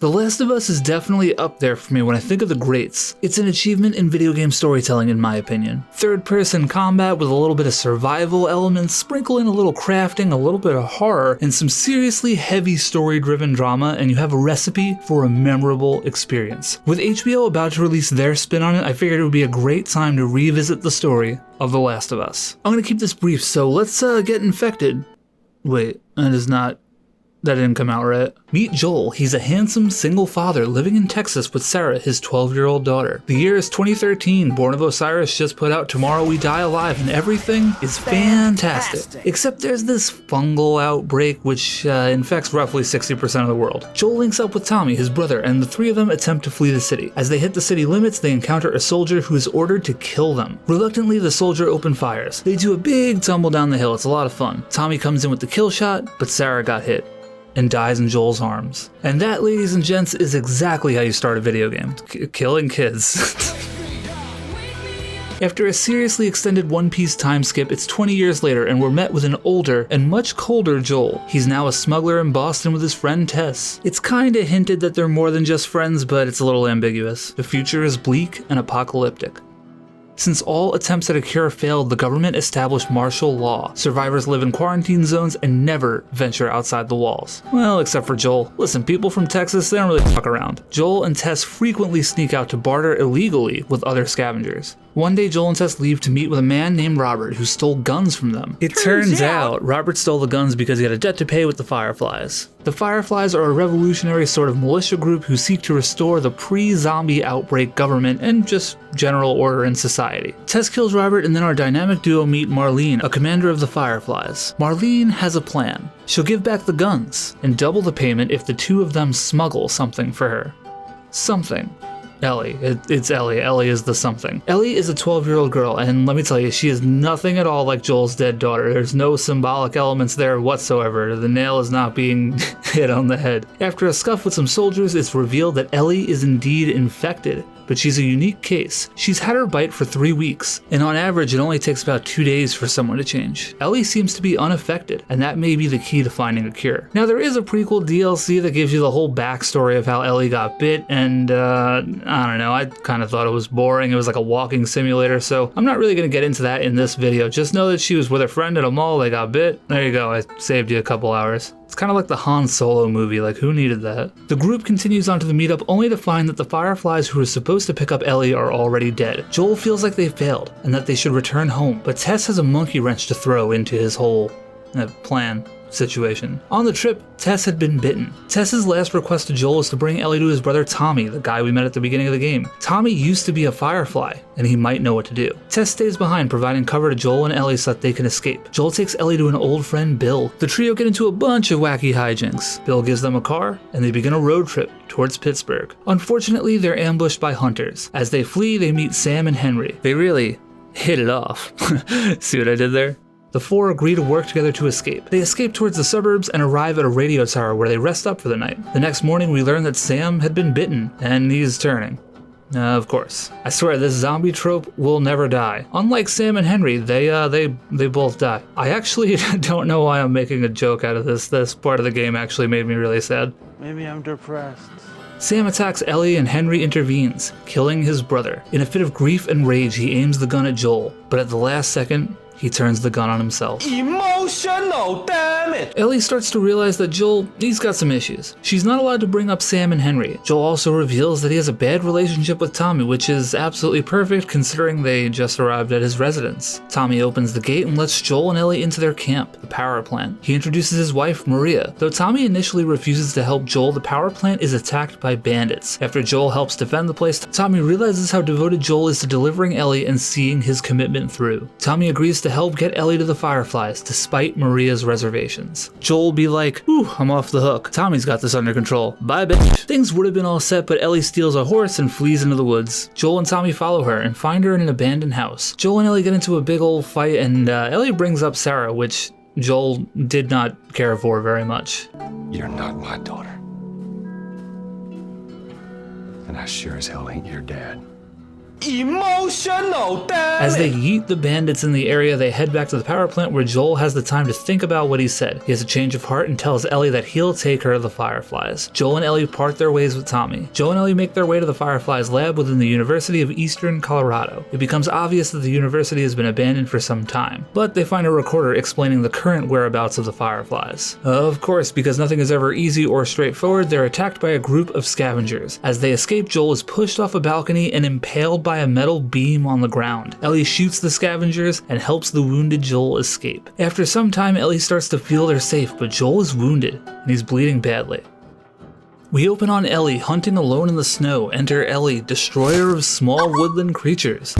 The Last of Us is definitely up there for me when I think of the greats. It's an achievement in video game storytelling in my opinion. Third-person combat with a little bit of survival elements, sprinkle in a little crafting, a little bit of horror, and some seriously heavy story-driven drama, and you have a recipe for a memorable experience. With HBO about to release their spin on it, I figured it would be a great time to revisit the story of The Last of Us. I'm gonna keep this brief, so let's get infected. Wait, that didn't come out right. Meet Joel. He's a handsome single father living in Texas with Sarah, his 12-year-old daughter. The year is 2013. Born of Osiris just put out Tomorrow We Die Alive, and everything is fantastic. Except there's this fungal outbreak which infects roughly 60% of the world. Joel links up with Tommy, his brother, and the three of them attempt to flee the city. As they hit the city limits, they encounter a soldier who is ordered to kill them. Reluctantly, the soldier opens fires. They do a big tumble down the hill. It's a lot of fun. Tommy comes in with the kill shot, but Sarah got hit and dies in Joel's arms. And that, ladies and gents, is exactly how you start a video game. Killing kids. After a seriously extended One Piece time skip, it's 20 years later and we're met with an older and much colder Joel. He's now a smuggler in Boston with his friend Tess. It's kinda hinted that they're more than just friends, but it's a little ambiguous. The future is bleak and apocalyptic. Since all attempts at a cure failed, the government established martial law. Survivors live in quarantine zones and never venture outside the walls. Well, except for Joel. Listen, people from Texas, they don't really fuck around. Joel and Tess frequently sneak out to barter illegally with other scavengers. One day, Joel and Tess leave to meet with a man named Robert who stole guns from them. It turns out Robert stole the guns because he had a debt to pay with the Fireflies. The Fireflies are a revolutionary sort of militia group who seek to restore the pre-zombie outbreak government and just general order in society. Tess kills Robert, and then our dynamic duo meet Marlene, a commander of the Fireflies. Marlene has a plan. She'll give back the guns and double the payment if the two of them smuggle something for her. Something. Ellie. It's Ellie. Ellie is the something. Ellie is a 12-year-old girl, and let me tell you, she is nothing at all like Joel's dead daughter. There's no symbolic elements there whatsoever. The nail is not being hit on the head. After a scuff with some soldiers, it's revealed that Ellie is indeed infected. But she's a unique case. She's had her bite for 3 weeks, and on average it only takes about 2 days for someone to change. Ellie seems to be unaffected, and that may be the key to finding a cure. Now there is a prequel DLC that gives you the whole backstory of how Ellie got bit, and I don't know, I kind of thought it was boring. It was like a walking simulator, so I'm not really going to get into that in this video. Just know that she was with her friend at a mall, they got bit. There you go, I saved you a couple hours. It's kind of like the Han Solo movie, like who needed that? The group continues on to the meetup only to find that the Fireflies who were supposed to pick up Ellie are already dead. Joel feels like they failed and that they should return home, but Tess has a monkey wrench to throw into his whole plan situation. On the trip, Tess had been bitten. Tess's last request to Joel is to bring Ellie to his brother Tommy, the guy we met at the beginning of the game. Tommy used to be a Firefly, and he might know what to do. Tess stays behind, providing cover to Joel and Ellie so that they can escape. Joel takes Ellie to an old friend, Bill. The trio get into a bunch of wacky hijinks. Bill gives them a car, and they begin a road trip towards Pittsburgh. Unfortunately, they're ambushed by hunters. As they flee, they meet Sam and Henry. They really hit it off. See what I did there? The four agree to work together to escape. They escape towards the suburbs and arrive at a radio tower where they rest up for the night. The next morning, we learn that Sam had been bitten, and he's turning. Of course. I swear, this zombie trope will never die. Unlike Sam and Henry, they both die. I actually don't know why I'm making a joke out of this. This part of the game actually made me really sad. Maybe I'm depressed. Sam attacks Ellie and Henry intervenes, killing his brother. In a fit of grief and rage, he aims the gun at Joel, but at the last second, he turns the gun on himself. Emotional damage! Ellie starts to realize that Joel, he's got some issues. She's not allowed to bring up Sam and Henry. Joel also reveals that he has a bad relationship with Tommy, which is absolutely perfect considering they just arrived at his residence. Tommy opens the gate and lets Joel and Ellie into their camp, the power plant. He introduces his wife, Maria. Though Tommy initially refuses to help Joel, the power plant is attacked by bandits. After Joel helps defend the place, Tommy realizes how devoted Joel is to delivering Ellie and seeing his commitment through. Tommy agrees to help get Ellie to the Fireflies, despite Maria's reservations. Joel be like, "Whew, I'm off the hook. Tommy's got this under control. Bye, bitch." Things would have been all set, but Ellie steals a horse and flees into the woods. Joel and Tommy follow her and find her in an abandoned house. Joel and Ellie get into a big old fight, and Ellie brings up Sarah, which Joel did not care for very much. You're not my daughter. And I sure as hell ain't your dad. Emotional damage. As they yeet the bandits in the area, they head back to the power plant where Joel has the time to think about what he said. He has a change of heart and tells Ellie that he'll take her to the Fireflies. Joel and Ellie part their ways with Tommy. Joel and Ellie make their way to the Fireflies lab within the University of Eastern Colorado. It becomes obvious that the university has been abandoned for some time, but they find a recorder explaining the current whereabouts of the Fireflies. Of course, because nothing is ever easy or straightforward, they're attacked by a group of scavengers. As they escape, Joel is pushed off a balcony and impaled by a metal beam on the ground. Ellie shoots the scavengers and helps the wounded Joel escape. After some time, Ellie starts to feel they're safe, but Joel is wounded and he's bleeding badly. We open on Ellie hunting alone in the snow. Enter Ellie, destroyer of small woodland creatures.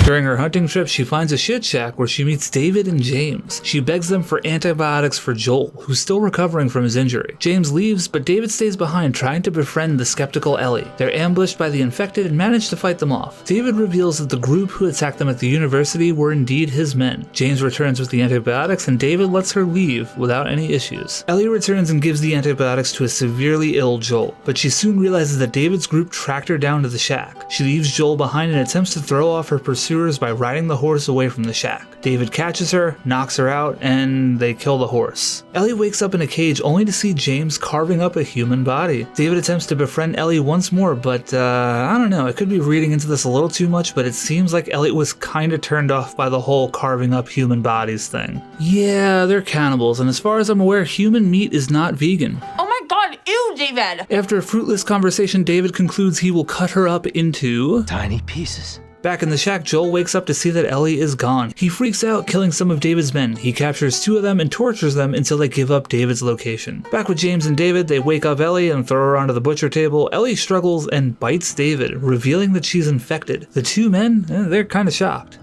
During her hunting trip, she finds a shit shack where she meets David and James. She begs them for antibiotics for Joel, who's still recovering from his injury. James leaves, but David stays behind trying to befriend the skeptical Ellie. They're ambushed by the infected and manage to fight them off. David reveals that the group who attacked them at the university were indeed his men. James returns with the antibiotics and David lets her leave without any issues. Ellie returns and gives the antibiotics to a severely ill Joel, but she soon realizes that David's group tracked her down to the shack. She leaves Joel behind and attempts to throw off her pursuers by riding the horse away from the shack. David catches her, knocks her out, and they kill the horse. Ellie wakes up in a cage only to see James carving up a human body. David attempts to befriend Ellie once more, but I don't know, I could be reading into this a little too much, but it seems like Ellie was kinda turned off by the whole carving up human bodies thing. Yeah, they're cannibals, and as far as I'm aware, human meat is not vegan. Oh my god, ew, David! After a fruitless conversation, David concludes he will cut her up into Tiny pieces. Back in the shack, Joel wakes up to see that Ellie is gone. He freaks out, killing some of David's men. He captures 2 of them and tortures them until they give up David's location. Back with James and David, they wake up Ellie and throw her onto the butcher table. Ellie struggles and bites David, revealing that she's infected. The 2 men, they're kinda shocked.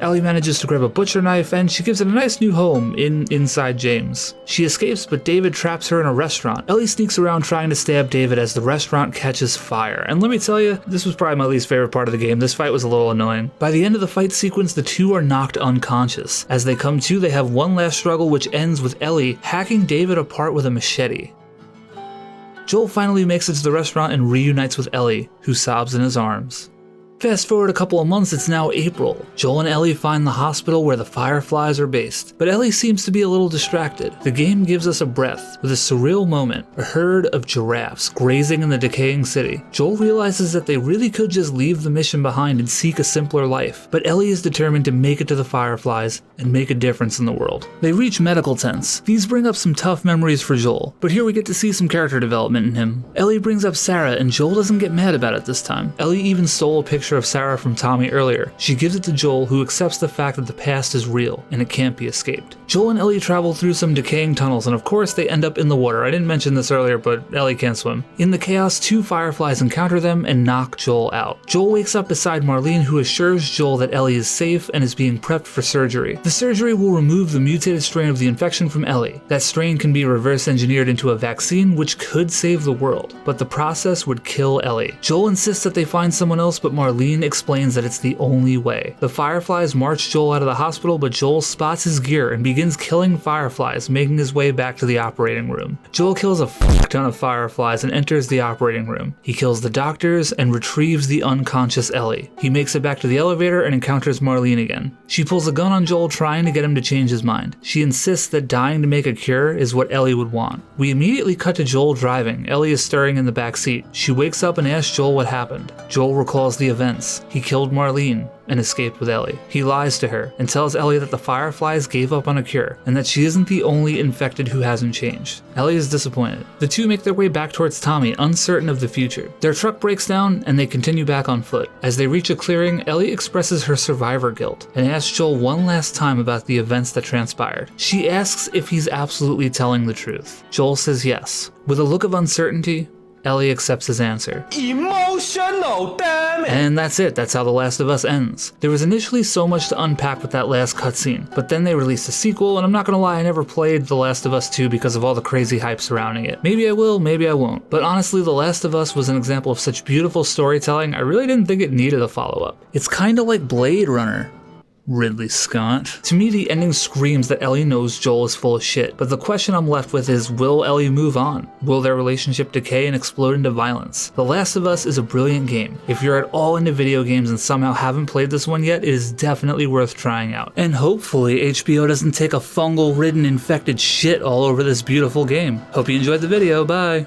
Ellie manages to grab a butcher knife and she gives it a nice new home inside James. She escapes, but David traps her in a restaurant. Ellie sneaks around trying to stab David as the restaurant catches fire. And let me tell you, this was probably my least favorite part of the game. This fight was a little annoying. By the end of the fight sequence, the 2 are knocked unconscious. As they come to, they have one last struggle which ends with Ellie hacking David apart with a machete. Joel finally makes it to the restaurant and reunites with Ellie, who sobs in his arms. Fast forward a couple of months, it's now April. Joel and Ellie find the hospital where the Fireflies are based, but Ellie seems to be a little distracted. The game gives us a breath with a surreal moment, a herd of giraffes grazing in the decaying city. Joel realizes that they really could just leave the mission behind and seek a simpler life, but Ellie is determined to make it to the Fireflies and make a difference in the world. They reach medical tents. These bring up some tough memories for Joel, but here we get to see some character development in him. Ellie brings up Sarah and Joel doesn't get mad about it this time. Ellie even stole a picture of Sarah from Tommy earlier. She gives it to Joel, who accepts the fact that the past is real and it can't be escaped. Joel and Ellie travel through some decaying tunnels and of course they end up in the water. I didn't mention this earlier, but Ellie can't swim. In the chaos, 2 Fireflies encounter them and knock Joel out. Joel wakes up beside Marlene, who assures Joel that Ellie is safe and is being prepped for surgery. The surgery will remove the mutated strain of the infection from Ellie. That strain can be reverse engineered into a vaccine which could save the world, but the process would kill Ellie. Joel insists that they find someone else, but Marlene explains that it's the only way. The Fireflies march Joel out of the hospital, but Joel spots his gear and begins killing Fireflies, making his way back to the operating room. Joel kills a fuck ton of Fireflies and enters the operating room. He kills the doctors and retrieves the unconscious Ellie. He makes it back to the elevator and encounters Marlene again. She pulls a gun on Joel, trying to get him to change his mind. She insists that dying to make a cure is what Ellie would want. We immediately cut to Joel driving. Ellie is stirring in the back seat. She wakes up and asks Joel what happened. Joel recalls the events. He killed Marlene and escaped with Ellie. He lies to her and tells Ellie that the Fireflies gave up on a cure and that she isn't the only infected who hasn't changed. Ellie is disappointed. The 2 make their way back towards Tommy, uncertain of the future. Their truck breaks down and they continue back on foot. As they reach a clearing, Ellie expresses her survivor guilt and asks Joel one last time about the events that transpired. She asks if he's absolutely telling the truth. Joel says yes. With a look of uncertainty, Ellie accepts his answer. Emotional damage! And that's it, that's how The Last of Us ends. There was initially so much to unpack with that last cutscene, but then they released a sequel, and I'm not gonna lie, I never played The Last of Us 2 because of all the crazy hype surrounding it. Maybe I will, maybe I won't. But honestly, The Last of Us was an example of such beautiful storytelling, I really didn't think it needed a follow-up. It's kinda like Blade Runner. Ridley Scott. To me, the ending screams that Ellie knows Joel is full of shit, but the question I'm left with is, will Ellie move on? Will their relationship decay and explode into violence? The Last of Us is a brilliant game. If you're at all into video games and somehow haven't played this one yet, it is definitely worth trying out. And hopefully HBO doesn't take a fungal-ridden infected shit all over this beautiful game. Hope you enjoyed the video, bye!